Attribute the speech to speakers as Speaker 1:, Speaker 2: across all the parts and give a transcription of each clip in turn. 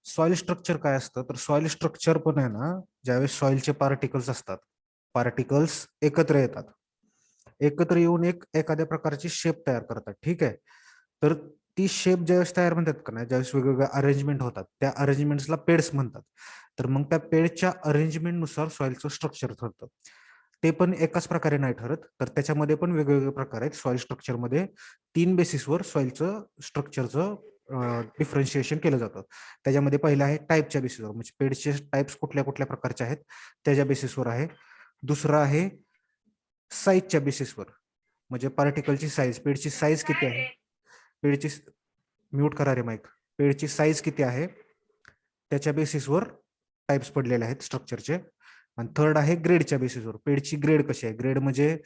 Speaker 1: Soil structure काय असतं, तर सॉइल स्ट्रक्चर पण आहे ना, ज्यावेळेस सॉइलचे पार्टिकल्स असतात, पार्टिकल्स एकत्र येतात, एकत्र येऊन एखाद्या प्रकारची शेप तयार करतात. ठीक आहे. तर ती शेप ज्यावेळेस तयार म्हणतात का नाही, ज्यावेळेस वेगवेगळ्या अरेंजमेंट होतात, त्या अरेंजमेंट्सला पेड्स म्हणतात. तर मग त्या पेडच्या अरेंजमेंटनुसार सॉइलचं स्ट्रक्चर ठरतं. ते पण एकाच प्रकारे नाही ठरत, तर त्याच्यामध्ये पण वेगवेगळे प्रकार आहेत. सॉइल स्ट्रक्चरमध्ये 3 बेसिसवर सॉइलचं स्ट्रक्चरचं डिफरन्शिएशन केलं जातं. त्याच्यामध्ये पहिलं आहे टाईपच्या बेसिसवर, म्हणजे पेडचे टाईप्स कुठल्या कुठल्या प्रकारचे आहेत त्याच्या बेसिसवर आहे. दुसरं आहे साईजच्या बेसिसवर, म्हणजे पार्टिकलची साईज, पेडची साईज किती आहे, पेडची म्यूट करा रे माईक, पेडची साईज किती आहे त्याच्या बेसिसवर टाइप्स पडलेले आहेत स्ट्रक्चरचे. आणि थर्ड आहे ग्रेडच्या बेसिसवर, पेडची ग्रेड कशी आहे, ग्रेड म्हणजे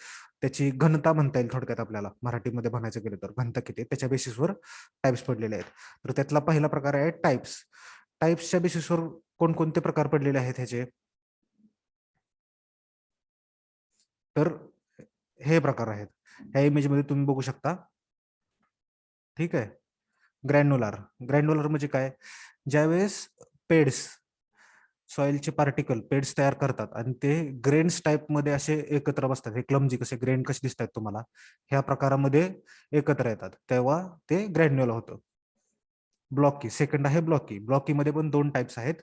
Speaker 1: त्याची घनता म्हणता येईल थोडक्यात, आपल्याला मराठीमध्ये म्हणायचं गेलं तर घनता किती आहे त्याच्या बेसिसवर टाइप्स पडलेले आहेत. तर त्यातला पहिला प्रकार आहे टाइप्स. टाइप्सच्या बेसिसवर कोणकोणते प्रकार पडलेले आहेत ह्याचे, तर हे प्रकार आहेत. ह्या इमेजमध्ये तुम्ही बघू शकता. ठीक आहे. ग्रॅन्युलर, ग्रॅन्युलर म्हणजे काय, ज्यावेळेस पेड्स, सॉइलचे पार्टिकल पेड्स तयार करतात आणि ते ग्रेन्स टाइप मध्ये असे एकत्र बसतात, हे क्लमजी कसे ग्रेन कसे दिसतात तुम्हाला, ह्या प्रकारामध्ये एकत्र येतात, तेव्हा ते ग्रॅन्युलर होतं. ब्लॉकी, सेकंड आहे ब्लॉकी. ब्लॉकी मध्ये पण 2 टाइप्स आहेत,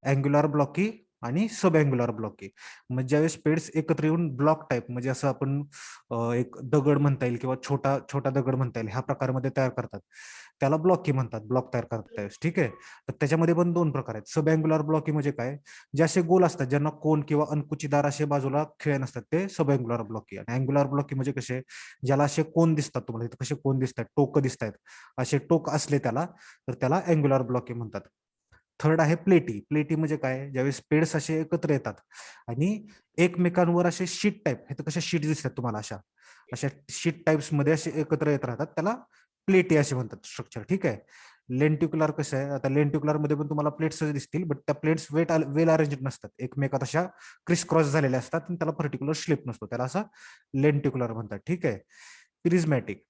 Speaker 1: अँग्युलर ब्लॉकी आणि सब अँग्युलर ब्लॉकी. म्हणजे ज्यावेळेस पेड्स एकत्र येऊन ब्लॉक टाइप, म्हणजे असं आपण एक दगड म्हणता येईल किंवा छोटा छोटा दगड म्हणता येईल, ह्या प्रकारामध्ये तयार करतात, त्याला ब्लॉकी म्हणतात, ब्लॉक तयार करतात. ठीक आहे. तर त्याच्यामध्ये पण 2 प्रकार आहेत. सब अँग्युलर ब्लॉकी म्हणजे काय, जे असे गोल असतात, ज्यांना कोन किंवा अंकुचीदार असे बाजूला खिळे नसतात, ते सब अँग्युलर ब्लॉकी. आणि अँग्युलर ब्लॉकी म्हणजे कसे, ज्याला असे कोन दिसतात, तुम्हाला इथे कसे कोन दिसतात, टोक दिसतात, असे टोक असले त्याला, तर त्याला अँग्युलर ब्लॉकी म्हणतात. थर्ड आहे प्लेटी. प्लेटी म्हणजे काय, ज्यावेळेस पेड्स असे एकत्र येतात आणि एकमेकांवर असे शीट टाईप, हे तर कशा शीट दिसतात तुम्हाला, अशा अशा शीट टाइप्स मध्ये असे एकत्र येत राहतात, त्याला प्लेटी असे म्हणतात स्ट्रक्चर. ठीक आहे. लेंटिक्युलर कसं आहे, आता लेंटिक्युलर मध्ये पण तुम्हाला प्लेट्स दिसतील, बट त्या प्लेट्स वेल अरेंज नसतात, एकमेकात अशा क्रिस क्रॉस झालेल्या असतात आणि त्याला पर्टिक्युलर शेप नसतो, त्याला असं लेंटिक्युलर म्हणतात. ठीक आहे. प्रिझमॅटिक.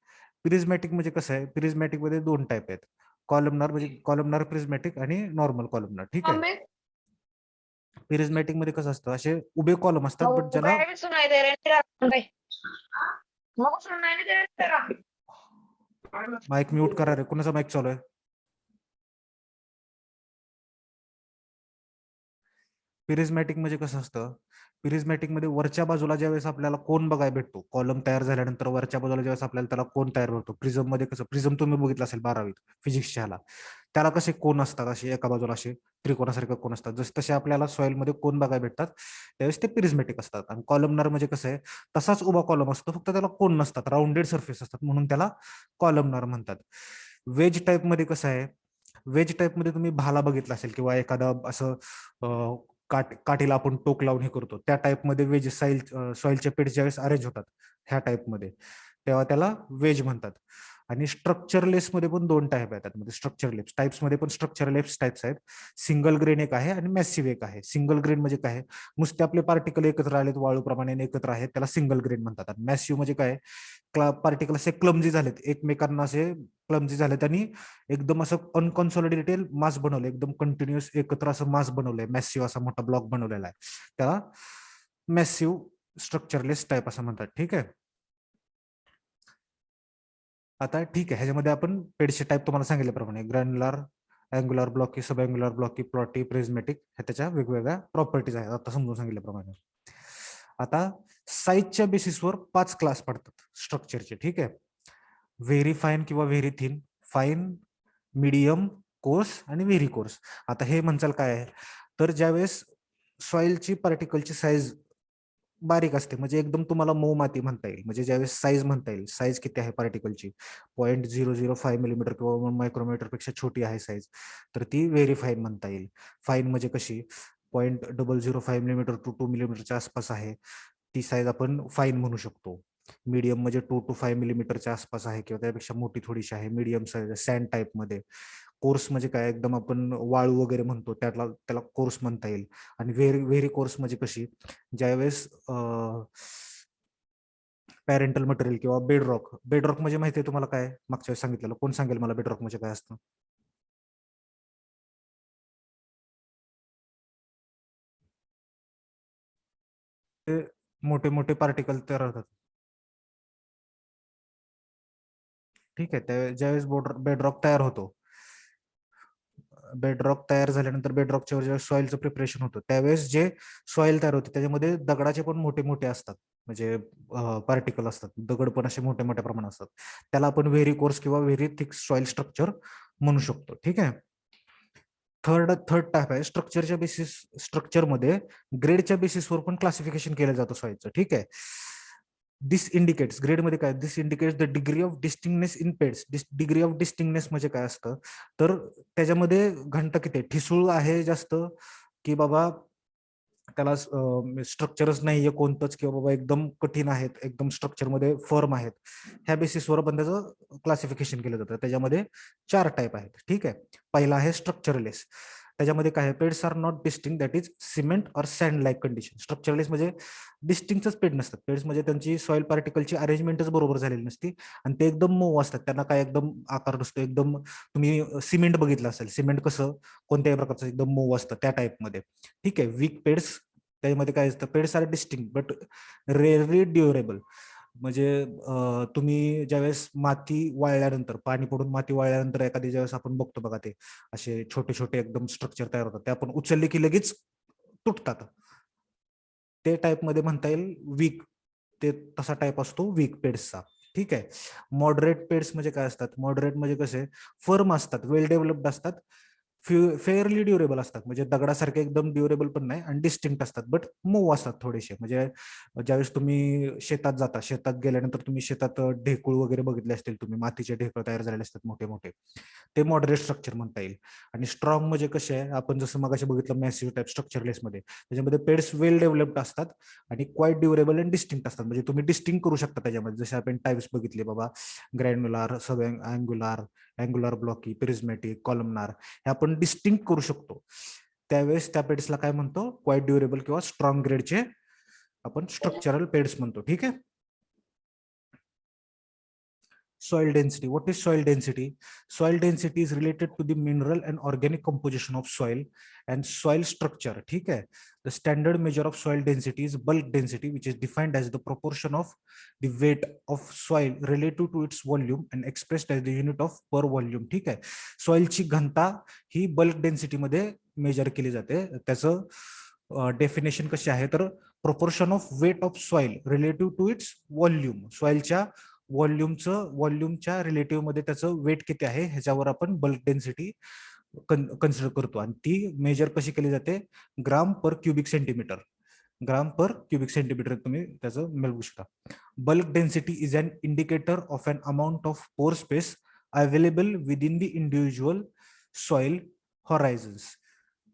Speaker 1: प्रिझमॅटिक म्हणजे कसं आहे, प्रिझमॅटिक मध्ये 2 टाईप आहेत, कॉलमनार म्हणजे कॉलमनार प्रिझमॅटिक आणि नॉर्मल कॉलमनार. ठीक आहे. प्रिझमॅटिक मध्ये कसं असतं, असे उभे कॉलम असतात, बट ज्याला माईक म्यूट करा रे, कुणाचा माईक चालू आहे. प्रिझमॅटिक म्हणजे कसं असतं, प्रिझमॅटिक मध्ये वरच्या बाजूला ज्यावेळेस आपल्याला कोन बघायला भेटतो, कॉलम तयार झाल्यानंतर वरच्या बाजूला ज्यावेळेस आपल्याला त्याला कोन तयार होतो, प्रिझम मध्ये कसं, प्रिझम तुम्ही बघितलं असेल 12वीत फिजिक्सच्या ह्याला, त्याला कसे कोन असतात, असे एका बाजूला असे त्रिकोणासारखे कोन असतात, जसे तसे आपल्याला सॉइल मध्ये कोन बघायला भेटतात, त्यावेळेस ते प्रिझमॅटिक असतात. आणि कॉलमनार म्हणजे कसं आहे, तसाच उभा कॉलम असतो, फक्त त्याला कोन नसतात, राऊंडेड सरफेस असतात, म्हणून त्याला कॉलमनार म्हणतात. वेज टाईप मध्ये कसं आहे, वेज टाईप मध्ये तुम्ही भाला बघितला असेल किंवा एखादा असं काठीला आपण टोक लावून हे करतो, त्या टाईपमध्ये वेज सॉइलचे पेट्स ज्यावेळेस अरेंज होतात ह्या टाईपमध्ये, तेव्हा त्याला वेज म्हणतात. आणि स्ट्रक्चरलेस मध्ये पण 2 टाईप आहेत, म्हणजे स्ट्रक्चरलेस टाइप्स मध्ये पण स्ट्रक्चरलेस टाइप्स आहेत. सिंगल ग्रेन एक आहे आणि मॅसिव्ह एक आहे. सिंगल ग्रेन म्हणजे काय, नुसते आपले पार्टिकल एकत्र आलेत वाळूप्रमाणे एकत्र आहेत, त्याला सिंगल ग्रेन म्हणतात. आणि मॅसिव्ह म्हणजे काय, पार्टिकल असे क्लमजी झालेत एकमेकांना, असे क्लमजी झालेत आणि एकदम असं अनकॉन्सॉलिडेटेड मास बनवलं, एकदम कंटिन्युअस एकत्र असं मास बनवलंय, मॅसिव्ह असा मोठा ब्लॉक बनवलेला आहे, त्याला मॅसिव्ह स्ट्रक्चरलेस टाईप असं म्हणतात. ठीक आहे. आता ठीक आहे, ह्याच्यामध्ये आपण पेडचे टाईप तुम्हाला सांगितल्याप्रमाणे ग्रॅन्युलर, अँग्युलर ब्लॉकी, सब अँग्युलर ब्लॉकी, प्लॉटी, प्रिझमॅटिक, ह्या त्याच्या वेगवेगळ्या प्रॉपर्टीज आहेत, आता समजून सांगितल्याप्रमाणे. आता साईजच्या बेसिसवर 5 क्लास पडतात स्ट्रक्चरचे. ठीक आहे. व्हेरी फाईन किंवा very thin, fine, medium, course आणि व्हेरी कोर्स. आता हे म्हणचाल काय आहे, तर ज्यावेळेस सॉइलची पार्टिकलची साईज बारीक असते, म्हणजे एकदम तुम्हाला मऊ माती म्हणता येईल, म्हणजे ज्यावेळेस साईज म्हणता येईल, साईज किती आहे पार्टिकलची, 0.005 मिलीमीटर किंवा मायक्रोमीटर पेक्षा छोटी आहे साईज, तर ती व्हेरी फाईन म्हणता येईल. फाईन म्हणजे कशी, 0.005 मिलीमीटर टू 2 मिलीमीटरच्या आसपास आहे, ती साईज आपण फाईन म्हणू शकतो. मीडियम म्हणजे 2 to 5 मिलीमीटरच्या आसपास आहे किंवा त्यापेक्षा मोठी थोडीशी आहे, मीडियम साईज सँड टाईप मध्ये. कोर्स म्हणजे काय, एकदम आपण वाळू वगैरे म्हणतो त्याला कोर्स म्हणता येईल. आणि व्हेरी व्हेरी कोर्स म्हणजे कशी, ज्यावेळेस पॅरेंटल मटेरियल किंवा बेडरॉक, बेडरॉक म्हणजे माहिती आहे तुम्हाला काय, मागच्या वेळेस सांगितलेलं, कोण सांगेल मला बेडरॉक म्हणजे काय असतं. मोठे मोठे पार्टिकल तयार होतात. ठीक आहे, त्या ज्यावेळेस बेडरॉक तयार होतो, बेडरॉक तयार झाल्यानंतर बेडरॉकच्या ज्यावेळेस सॉइलचं प्रिपरेशन होतं, त्यावेळेस जे सॉइल तयार होते त्याच्यामध्ये दगडाचे पण मोठे मोठे असतात, म्हणजे पार्टिकल असतात, दगड पण असे मोठ्या मोठ्या प्रमाणात असतात. त्याला आपण व्हेरी कोर्स किंवा व्हेरी थिक सॉइल स्ट्रक्चर म्हणू शकतो. ठीक आहे. थर्ड टाईप आहे स्ट्रक्चरच्या बेसिस. स्ट्रक्चरमध्ये ग्रेडच्या बेसिसवर पण क्लासिफिकेशन केलं जातं सॉइलचं. ठीक आहे. दिस इंडिकेट्स, ग्रेडमध्ये काय, this indicates the degree of distinctness in peds. Degree of distinctness म्हणजे काय असतं, तर त्याच्यामध्ये घनता किती आहे, ठिसूळ आहे जास्त, की बाबा त्याला स्ट्रक्चरच नाहीये कोणतंच, किंवा बाबा एकदम कठीण आहेत, एकदम स्ट्रक्चरमध्ये फर्म आहेत, ह्या बेसिसवर पण त्याचं क्लासिफिकेशन केलं जातं. त्याच्यामध्ये 4 टाईप आहेत. ठीक आहे. पहिला आहे स्ट्रक्चरलेस. त्याच्यामध्ये काय आहे, peds are not distinct, that is cement or sand like condition. Structureless म्हणजे डिस्टिंगच पेड नसतात. पेड्स म्हणजे त्यांची सॉइल पार्टिकलची अरेंजमेंटच बरोबर झालेली नसती आणि ते एकदम मऊ असतात. त्यांना काय एकदम आकार नसतो. एकदम तुम्ही सिमेंट बघितलं असेल, सिमेंट कसं कोणत्याही प्रकारचं एकदम मऊ असतं त्या टाईपमध्ये. ठीक आहे. वीक पेड्स, त्याच्यामध्ये काय असतं, peds are distinct but rarely durable. म्हणजे तुम्ही ज्यावेळेस माती वाळल्यानंतर, पाणी पडून माती वाळल्यानंतर एखादी ज्यावेळेस आपण बघतो बघा, ते असे छोटे छोटे एकदम स्ट्रक्चर तयार होतात, ते आपण उचलले की लगेच तुटतात. ते टाईप मध्ये म्हणता येईल वीक. ते तसा टाईप असतो वीक पेड्सचा. ठीक आहे. मॉडरेट पेड्स म्हणजे काय असतात, मॉडरेट म्हणजे कसे, फर्म असतात, वेल डेव्हलप्ड असतात, फेअरली ड्युरेबल असतात, म्हणजे दगडासारखे एकदम ड्युरेबल पण नाही, आणि डिस्टिंक्ट असतात बट मऊ असतात थोडेसे. म्हणजे ज्यावेळेस तुम्ही शेतात जाता, शेतात गेल्यानंतर तुम्ही शेतात ढेकूळ वगैरे बघितले असतील तुम्ही, मातीचे ढेकळ तयार झालेले असतात मोठे मोठे, ते मॉडरेट स्ट्रक्चर म्हणता येईल. आणि स्ट्रॉंग म्हणजे कसे आहे, आपण जसं मगाशी बघितलं मॅसिव्ह टाईप स्ट्रक्चरलेस मध्ये, त्याच्यामध्ये पेड्स वेल डेव्हलप्ड असतात आणि क्वाईट ड्युरेबल अँड डिस्टिंक्ट असतात. म्हणजे तुम्ही डिस्टिंक्ट करू शकता त्याच्यामध्ये, जसे आपण टाईप्स बघितले बाबा, granular, sub angular, angular blocky, prismatic, columnar, हे आपण डिस्टिंक्ट करू शकतो. त्यावेळेस त्या पेड्सला काय म्हणतो, क्वाईट ड्युरेबल किंवा स्ट्रॉंग ग्रेडचे आपण स्ट्रक्चरल पेड्स म्हणतो. ठीक आहे. Soil density. What is soil density? Soil density is related to the mineral and organic composition of soil and soil structure. ठीक है. The standard measure of soil density is bulk density, which is defined as the proportion of the weight of soil relative to its volume and expressed as the unit of per volume. ठीक आहे. सॉइलची घनता ही bulk density मध्ये measure केली जाते. त्याचं definition कशी आहे, तर proportion of weight of soil relative to its volume. सॉइलच्या व्हॉल्यूमच्या रिलेटिव्ह मध्ये त्याचं वेट किती आहे ह्याच्यावर आपण बल्क डेन्सिटी कन्सिडर करतो, आणि ती मेजर कशी केली जाते, gram per cubic centimetre. Gram per cubic centimetre तुम्ही त्याचं मिळवू शकता. Bulk density is an indicator of an amount of pore space available within the individual soil horizons.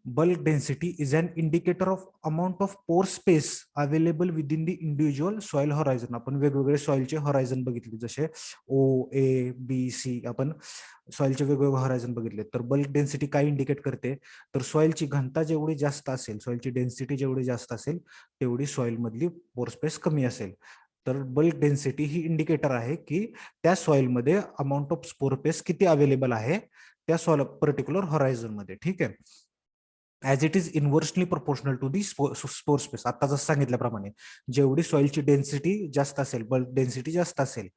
Speaker 1: Bulk density is an indicator of amount of pore space available within the individual soil horizon. आपण वेगवेगळे सॉइलचे horizon बघितले, जसे O, A, B, C, आपण सॉइलचे वेगवेगळे horizon बघितले. तर bulk density काय indicate करते, तर सॉइलची घनता जेवढी जास्त असेल, सॉइलची डेन्सिटी जेवढी जास्त असेल, तेवढी सॉइल मधली पोर स्पेस कमी असेल. तर बल्क डेन्सिटी ही इंडिकेटर आहे की त्या सॉइलमध्ये अमाऊंट ऑफ स्पोर स्पेस किती अवेलेबल आहे त्या सॉइल पर्टिक्युलर हॉरायझन मध्ये. ठीक आहे. As it is inversely proportional to the spore space. आता जसं सांगितल्याप्रमाणे, जेवढी सॉइलची डेन्सिटी जास्त असेल, बल्क डेन्सिटी जास्त असेल,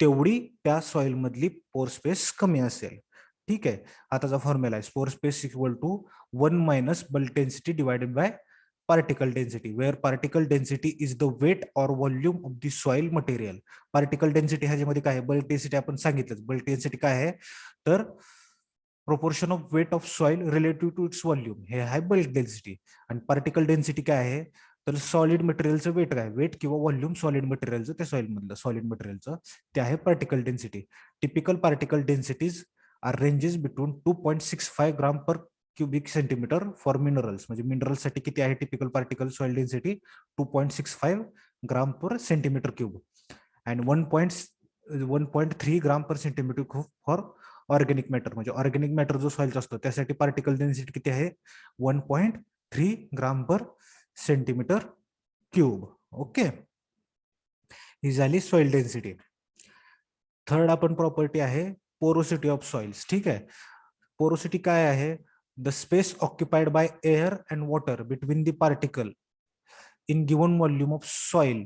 Speaker 1: तेवढी त्या सॉइल मधली पोर स्पेस कमी असेल. ठीक आहे. आताचा फॉर्म्युला आहे spore space equal to 1 minus bulk density divided by particle density, where particle density is the weight or volume of the soil material. Particle density ह्याच्यामध्ये काय आहे, बल्क डेन्सिटी आपण सांगितलं. बल्क डेन्सिटी काय आहे, तर proportion of weight of soil relative to its volume, हे आहे बल्क डेन्सिटी. आणि पार्टिकल डेन्सिटी काय आहे, तर सॉलिड मटेरियलचं वेट काय, वेट किंवा व्हॉल्यूम सॉलिड मटेरियलचं, त्या सॉइल मधलं सॉलिड मटेरियलचं, ते आहे particle density. Typical particle densities are ranges between 2.65 gram per cubic centimetre for minerals. म्हणजे मिनरल्ससाठी किती आहे typical particle soil density, 2.65 gram per centimetre cube, and 1.3 gram per centimetre cube for organic matter. म्हणजे organic matter जो सॉइलचा असतो त्यासाठी particle density किती आहे, 1.3 gram per centimetre cube. Okay, ही झाली सॉइल डेन्सिटी. थर्ड आपण प्रॉपर्टी आहे पोरोसिटी ऑफ सॉइल्स. ठीक आहे. पोरोसिटी काय आहे, the space occupied by air and water between the particle in given volume of soil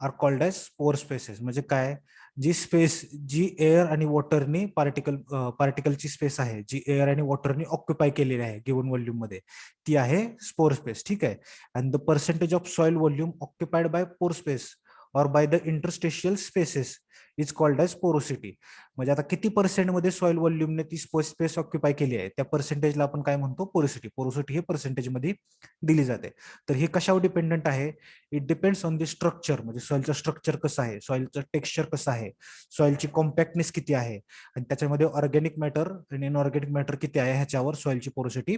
Speaker 1: are called as pore spaces. म्हणजे काय, जी स्पेस जी एअर आणि वॉटरनी पार्टिकलची स्पेस आहे, जी एअर आणि वॉटरनी ऑक्युपाय केलेली आहे गिवन व्हॉल्यूम मध्ये, ती आहे स्पोर स्पेस. ठीक आहे. And the percentage of soil volume occupied by pore space or by the interstitial spaces is called as porosity. म्हणजे आता किती पर्सेंट मध्ये सॉइल व्हॉल्यूमने ती स्पेस ऑक्युपाय केली आहे, त्या पर्सेंटेजला आपण काय म्हणतो, पोरोसिटी. पोरोसिटी हे पर्सेंटेज मध्ये दिली जाते. तर हे कशावर डिपेंडंट आहे, it depends on the structure. म्हणजे सॉइलचं स्ट्रक्चर कसं आहे, सॉइलचं टेक्स्चर कसं आहे, सॉइलची कॉम्पॅक्टनेस किती आहे, आणि त्याच्यामध्ये ऑर्गॅनिक मॅटर आणि इनऑर्गॅनिक मॅटर किती आहे, ह्याच्यावर सॉइलची पोरोसिटी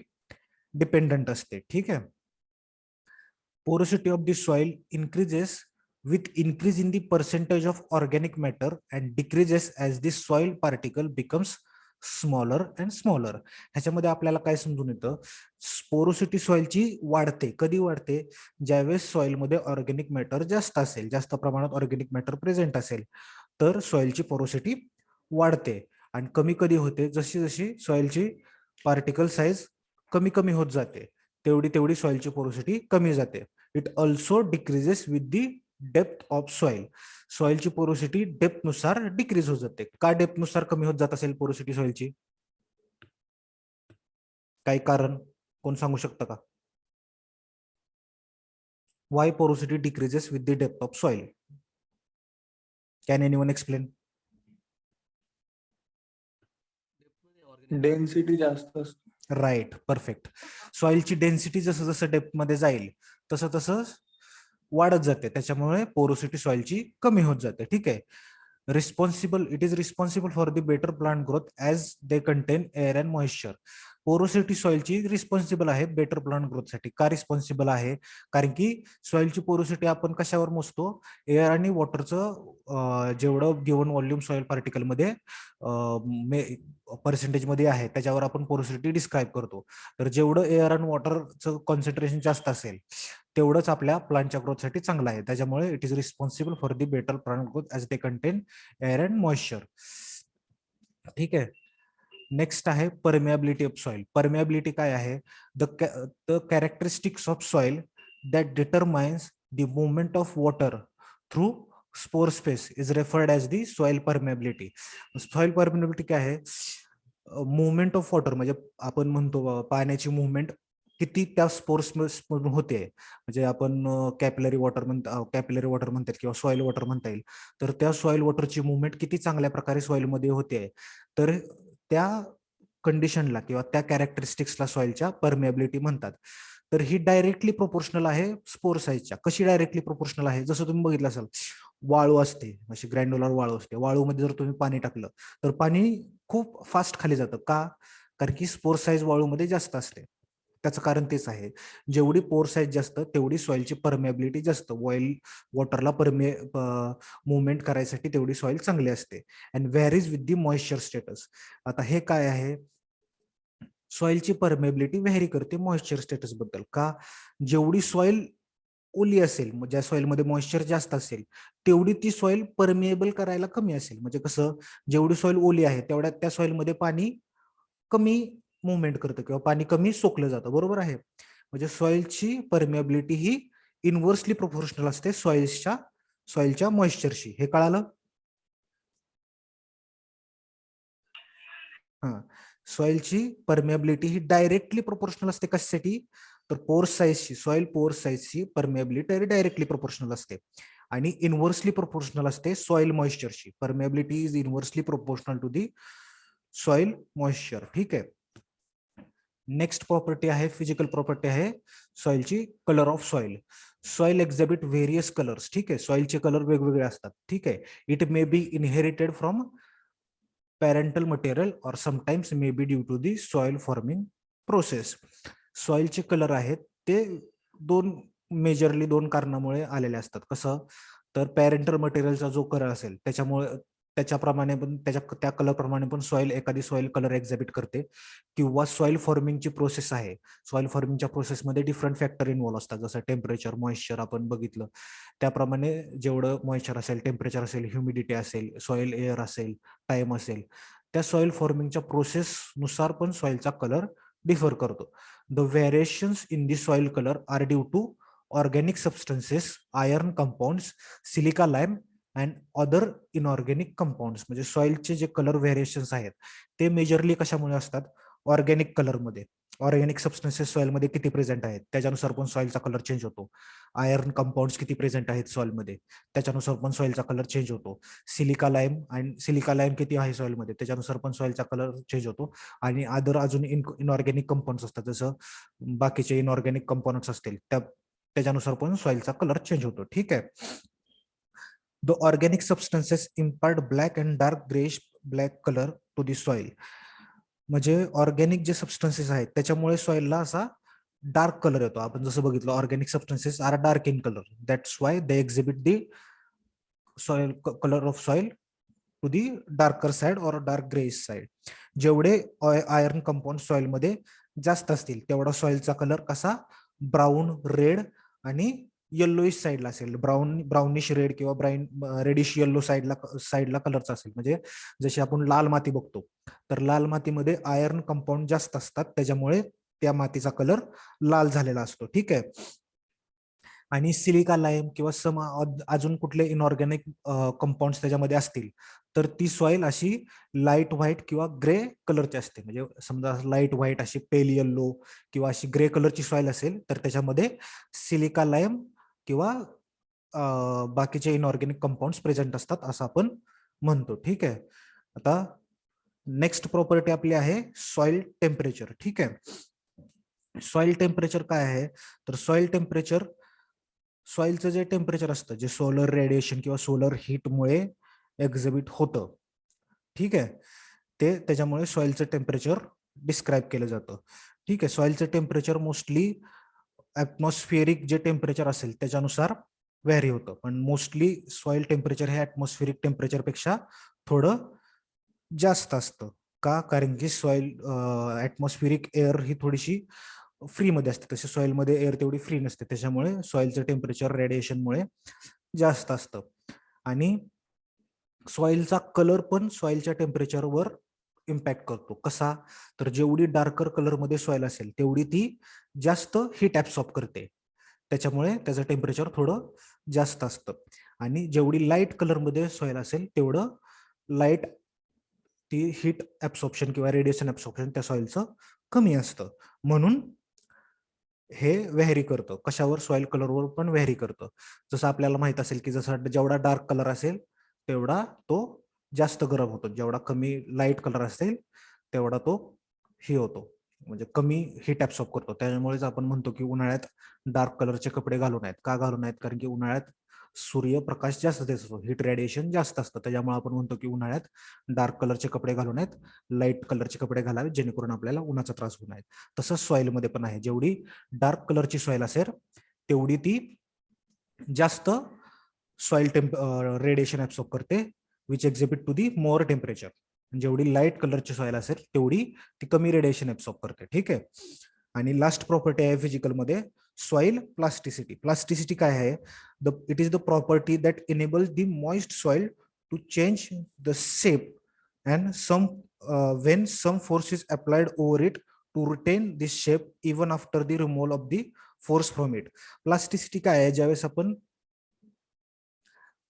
Speaker 1: डिपेंडंट असते. ठीक आहे. Porosity of the soil increases with increase in the percentage of organic matter and decreases as the soil particle becomes smaller and smaller. ह्याच्यामध्ये आपल्याला काय समजून येतं, पोरोसिटी सॉइलची वाढते. कधी वाढते, ज्यावेळेस सॉइलमध्ये ऑर्गॅनिक मॅटर जास्त असेल, जास्त प्रमाणात ऑर्गॅनिक मॅटर प्रेझेंट असेल, तर सॉइलची पोरोसिटी वाढते. आणि कमी कधी होते, जशी जशी सॉइलची पार्टिकल साईज कमी कमी होत जाते, तेवढी तेवढी सॉइलची पोरोसिटी कमी जाते. It also decreases with the depth of soil. सॉइलची पोरोसिटी डेप्थ नुसार डिक्रीज होत जाते. का डेप्थ नुसार कमी होत जात असेल पोरोसिटी सॉइलची, काही कारण कोण सांगू शकतं का? Y porosity decreases with the depth of soil? Can anyone explain?
Speaker 2: Density जास्त असते.
Speaker 1: Right, perfect. सॉइलची डेन्सिटी जसं जसं डेप्थ मध्ये जाईल तसं तसं वाढत जाते, त्याच्यामुळे पोरोसिटी सॉइलची कमी होत जाते. ठीक आहे. Responsible, it is responsible for the better plant growth as they contain air and moisture. Porosity सॉइलची रिस्पॉन्सिबल आहे बेटर प्लांट ग्रोथसाठी. का रिस्पॉन्सिबल आहे, कारण की सॉइलची पोरोसिटी आपण कशावर मोजतो, एअर आणि वॉटरचं जेवढं गिवन व्हॉल्यूम सॉइल पार्टिकल मध्ये पर्सेंटेज मध्ये आहे, त्याच्यावर आपण पोरोसिटी डिस्क्राईब करतो. तर जेवढं एअर आणि वॉटरचं कॉन्सन्ट्रेशन जास्त असेल, तेवढंच आपल्या प्लांटच्या ग्रोथसाठी चांगलं आहे. त्याच्यामुळे it is responsible for the better plant growth as they contain air and moisture. ठीक आहे. नेक्स्ट आहे परमियाबिलिटी ऑफ सॉइल. परमियाबिलिटी काय आहे, the characteristics of soil that determines the movement of water through spore space is referred as the soil permeability. Soil permeability काय आहे, movement of water, म्हणजे आपण म्हणतो पाण्याची मुवमेंट किती त्या स्पोर्स होते. म्हणजे आपण कॅपिलरी वॉटर म्हणतात किंवा सॉइल वॉटर म्हणता येईल. तर त्या सॉइल वॉटरची मुवमेंट किती चांगल्या प्रकारे सॉइलमध्ये होते, तर त्या कंडिशनला किंवा त्या कॅरेक्टरिस्टिक्सला सॉइलच्या परमिएबिलिटी म्हणतात. तर ही डायरेक्टली प्रोपोर्शनल आहे स्पोर साईजच्या. कशी डायरेक्टली प्रोपोर्शनल आहे, जसं तुम्ही बघितलं असाल, वाळू असते, अशी ग्रँड्युलर वाळू असते, वाळूमध्ये जर तुम्ही पाणी टाकलं तर पाणी खूप फास्ट खाली जातं. का, कारण की स्पोर साईज वाळूमध्ये जास्त असते. त्याचं कारण तेच आहे, जेवढी पोर साईज जास्त तेवढी सॉइलची परमिएबिलिटी जास्त, वॉटरला मुवमेंट करायसाठी तेवढी सॉइल चांगली असते. And varies with the moisture status. आता हे काय आहे, सॉइलची परमिएबिलिटी व्हॅरी करते मॉइश्चर स्टेटस बद्दल. का, जेवढी सॉइल ओली असेल, ज्या सॉइलमध्ये मॉइश्चर जास्त असेल, तेवढी ती सॉइल परमिएबल करायला कमी असेल. म्हणजे कसं, जेवढी सॉइल ओली आहे तेवढ्या त्या सॉइलमध्ये पाणी कमी मुवमेंट करतं किंवा पाणी कमी सोकलं जातं. बरोबर आहे. म्हणजे सॉइलची परमिएबिलिटी ही इनव्हर्सली प्रोपोर्शनल असते सॉइलच्या मॉइश्चरशी. हे कळालं? हा, सॉइलची परमिएबिलिटी ही डायरेक्टली प्रोपोर्शनल असते. कशासाठी, तर पोर साईजची, सॉइल पोर साईजची परमिएबिलिटी डायरेक्टली प्रोपोर्शनल असते आणि इनव्हर्सली प्रोपोर्शनल असते सॉइल मॉइश्चरशी. Permeability is inversely proportional to the soil moisture. ठीक आहे. नेक्स्ट प्रॉपर्टी आहे, फिजिकल प्रॉपर्टी आहे सॉइलची, colour of soil. Soil exhibit various colours. ठीक आहे. सॉइलचे कलर वेगवेगळे असतात. ठीक आहे. It may be inherited from parental material or sometimes may be due to the soil forming process. सॉइलचे कलर आहेत ते मेजरली दोन कारणामुळे आलेले असतात. कसं, तर पॅरेंटल मटेरियलचा जो कलर असेल त्याच्यामुळे त्याच्याप्रमाणे पण त्या कलर प्रमाणे पण एखादी सॉइल कलर एक्झिबिट करते. किंवा सॉइल फॉर्मिंगची प्रोसेस आहे, सॉइल फॉर्मिंगच्या प्रोसेसमध्ये डिफरंट फॅक्टर इन्व्हॉल्व असतात. जसं टेम्परेचर, मॉइश्चर आपण बघितलं, त्याप्रमाणे जेवढं मॉइश्चर असेल, टेम्परेचर असेल, ह्युमिडिटी असेल, सॉइल एअर असेल, टाइम असेल, त्या सॉइल फॉर्मिंगच्या प्रोसेस नुसार पण सॉइलचा कलर डिफर करतो. The variations in the soil colour are due to organic substances, iron compounds, silica lime and other inorganic compounds. म्हणजे सॉइलचे जे कलर व्हेरिएशन्स आहेत ते मेजरली कशामुळे असतात? ऑर्गॅनिक कलरमध्ये. ऑर्गॅनिक सबस्टन्सेस सॉइलमध्ये किती प्रेझेंट आहेत त्याच्यानुसार पण सॉइलचा कलर चेंज होतो. आयर्न कंपाऊंड्स किती प्रेझेंट आहेत सॉइलमध्ये त्याच्यानुसार पण सॉइलचा कलर चेंज होतो. सिलिका लाइम किती आहे सॉइलमध्ये त्याच्यानुसार पण सॉइलचा कलर चेंज होतो. आणि अजून इनऑर्गॅनिक कंपाऊंड्स असतात, जसं बाकीचे इनऑर्गॅनिक कंपाऊंड्स असतील त्याच्यानुसार पण सॉइलचा कलर चेंज होतो. ठीक आहे. The organic substances impart black and dark greyish black colour to the soil. म्हणजे ऑर्गॅनिक जे सबस्टन्सेस आहेत त्याच्यामुळे सॉइलला असा डार्क कलर येतो. आपण जसं बघितलं, organic substances are dark in colour, that's why they exhibit the soil colour of soil to the darker side or dark greyish side. जेवढे आयर्न कंपाऊंड सॉइल मध्ये जास्त असतील तेवढा सॉइलचा कलर कसा ब्राऊन, रेड आणि येल्लोइश साईडला असेल. ब्राउनिश रेड किंवा रेडिश येल्लो साईडला कलरचा असेल. म्हणजे जशी आपण लाल माती बघतो तर लाल मातीमध्ये आयर्न कंपाऊंड जास्त असतात त्याच्यामुळे त्या मातीचा कलर लाल झालेला असतो. ठीक आहे. आणि सिलिका लाईम किंवा अजून कुठले इनऑर्गॅनिक कंपाऊंड त्याच्यामध्ये असतील तर ती सॉइल अशी लाईट व्हाईट किंवा ग्रे कलरची असते. म्हणजे समजा लाईट व्हाईट अशी पेल येल्लो किंवा अशी ग्रे कलरची सॉइल असेल तर त्याच्यामध्ये सिलिका लाईम किंवा बाकीचे इनऑर्गॅनिक कंपाऊंड प्रेझेंट असतात असं आपण म्हणतो. ठीक आहे. आता नेक्स्ट प्रॉपर्टी आपली आहे सॉइल टेम्परेचर. ठीक आहे. सॉइल टेम्परेचर काय आहे तर सॉइल टेम्परेचर सॉइलचं जे टेम्परेचर असतं जे सोलर रेडिएशन किंवा सोलर हीटमुळे एक्झिबिट होतं. ठीक आहे. ते त्याच्यामुळे सॉइलचं टेम्परेचर डिस्क्राईब केलं जातं. ठीक आहे. सॉइलचं टेम्परेचर मोस्टली ऍटमॉस्फिअरिक जे टेम्परेचर असेल त्याच्यानुसार व्हॅरी होतं. पण मोस्टली सॉइल टेम्परेचर हे ऍटमॉस्फिअरिक टेम्परेचरपेक्षा थोडं जास्त असतं. का? कारण की सॉइल ऍटमॉस्फिअरिक एअर ही थोडीशी फ्री मध्ये असते, तसे सॉइलमध्ये एअर तेवढी फ्री नसते. त्याच्यामुळे सॉइलचं टेम्परेचर रेडिएशनमुळे जास्त असतं. आणि सॉइलचा कलर पण सॉइलच्या टेम्परेचरवर इम्पॅक्ट करतो. कसा? तर जेवढी डार्कर कलरमध्ये सॉइल असेल तेवढी ती जास्त हीट ऍब्सॉर्ब करते. त्याच्यामुळे त्याचं टेम्परेचर थोडं जास्त असतं. आणि जेवढी लाईट कलरमध्ये सॉइल असेल तेवढं लाईट ती हीट ऍब्सॉर्प्शन किंवा रेडिएशन ऍब्सॉर्प्शन त्या सॉइलचं कमी असतं. म्हणून हे व्हॅरी करतं. कशावर? सॉइल कलरवर पण व्हॅरी करतं. जसं आपल्याला माहित असेल की जसा जेवढा डार्क कलर असेल तेवढा तो जास्त गरम होतो. जेवढा कमी लाईट कलर असेल तेवढा तो ही होतो, म्हणजे कमी हीट ऍब्सॉर्ब करतो. त्यामुळेच आपण म्हणतो की उन्हाळ्यात डार्क कलरचे कपडे घालू नयेत. का घालू नयेत? कारण की उन्हाळ्यात सूर्यप्रकाश जास्त देत असतो, हीट रेडिएशन जास्त असतं. त्याच्यामुळे आपण म्हणतो की उन्हाळ्यात डार्क कलरचे कपडे घालू नयेत, लाईट कलरचे कपडे घालावेत जेणेकरून आपल्याला उन्हाचा त्रास होऊ नये. तसंच सॉइलमध्ये पण आहे. जेवढी डार्क कलरची सॉइल असेल तेवढी ती जास्त सॉइल रेडिएशन ऍब्सॉर्ब करते, which exhibit to the more temperature. जेवढी लाईट कलरची सॉइल असेल तेवढी ती कमी रेडिएशन ऍब्सॉर्ब करते. ठीक आहे. आणि लास्ट प्रॉपर्टी आहे फिजिकलमध्ये सॉइल प्लास्टिसिटी. प्लास्टिसिटी काय आहे? It is the property that enables the moist soil to change the shape and when some force is applied over it to retain this shape even after the removal of the force from it. Plasticity काय आहे? ज्यावेळेस आपण,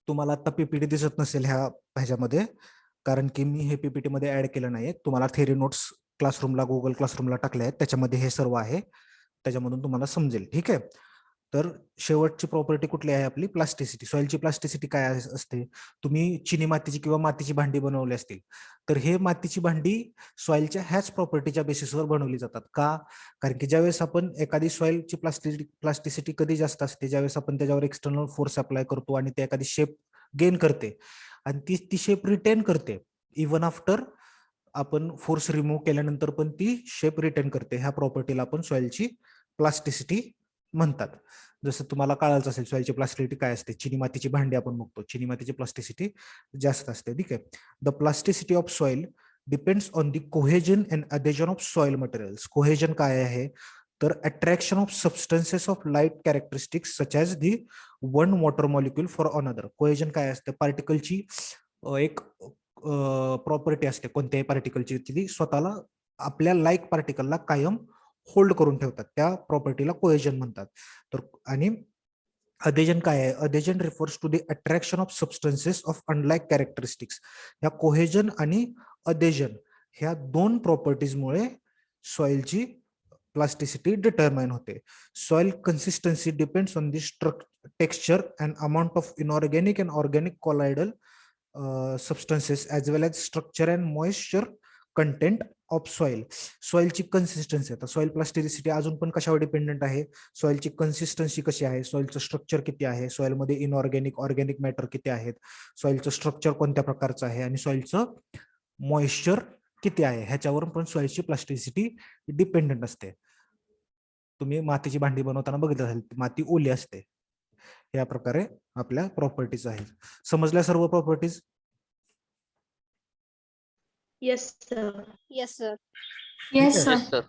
Speaker 1: तुम्हाला आता PPT दिसत नसेल ह्याच्यामध्ये कारण की मी हे पीपीटी मध्ये ऍड केलं नाहीये. तुम्हाला थेरी नोट्स क्लासरूमला, गुगल क्लासरूमला टाकले आहेत, त्याच्यामध्ये हे सर्व आहे, त्याच्यामधून तुम्हाला समजेल. ठीक आहे. तर शेवटची प्रॉपर्टी कुठली आहे आपली? प्लास्टिसिटी. सॉइलची प्लास्टिसिटी काय असते? तुम्ही चिनी मातीची किंवा मातीची भांडी बनवली असतील तर हे मातीची भांडी सॉइलच्या ह्याच प्रॉपर्टीच्या बेसिसवर बनवली जातात. का? कारण की ज्यावेळेस आपण एखादी सॉइलची प्लास्टिसिटी कधी जास्त असते? ज्यावेळेस आपण त्याच्यावर एक्सटर्नल फोर्स अप्लाय करतो आणि ते एखादी शेप गेन करते आणि ती शेप रिटेन करते इव्हन आफ्टर आपण फोर्स रिमूव्ह केल्यानंतर पण ती शेप रिटेन करते. ह्या प्रॉपर्टीला आपण सॉइलची प्लास्टिसिटी म्हणतात. जसं तुम्हाला कळायचं असेल सॉइलची प्लास्टिसिटी काय असते. चिनी मातीची भांडी आपण बघतो, चिनी मातीची प्लास्टिसिटी जास्त असते. ठीक आहे. The plasticity of soil depends on the cohesion and adhesion of soil materials. Cohesion काय आहे? तर attraction of substances of light characteristics such as the one water molecule for another. Cohesion काय असते? पार्टिकलची एक प्रॉपर्टी असते कोणत्याही पार्टिकलची, ती स्वतःला आपल्या पार्टिकलला कायम होल्ड करून ठेवतात. त्या प्रॉपर्टीला कोहेजन म्हणतात. तर आणि अधेजन काय आहे? Adhesion refers to the attraction of substances of unlike characteristics. या कोहेजन आणि अधेजन ह्या दोन प्रॉपर्टीजमुळे सॉइलची प्लास्टिसिटी डिटरमाइन होते. Soil consistency depends on the texture and amount of inorganic and organic colloidal substances as well as structure and moisture content of soil. सॉइलची consistency, आता soil plasticity अजून पण कशावर डिपेंडेंट आहे? सॉइलची कन्सिस्टन्सी कशी आहे, सॉइलचं स्ट्रक्चर किती आहे, सॉइलमध्ये इनऑर्गॅनिक ऑर्गॅनिक मॅटर किती आहेत, सॉइलचं स्ट्रक्चर कोणत्या प्रकारचं आहे आणि सॉइलचं मॉइश्चर किती आहे, ह्याच्यावर पण सॉइलची प्लास्टिसिटी डिपेंडंट असते. तुम्ही मातीची भांडी बनवताना बघितलं असेल, माती ओली असते. या प्रकारे आपल्या प्रॉपर्टीज आहेत. समजल्या सर्व properties?
Speaker 2: Yes, sir.
Speaker 3: Yes, sir.
Speaker 4: Yes,
Speaker 1: ठीक
Speaker 4: sir.
Speaker 1: आहे.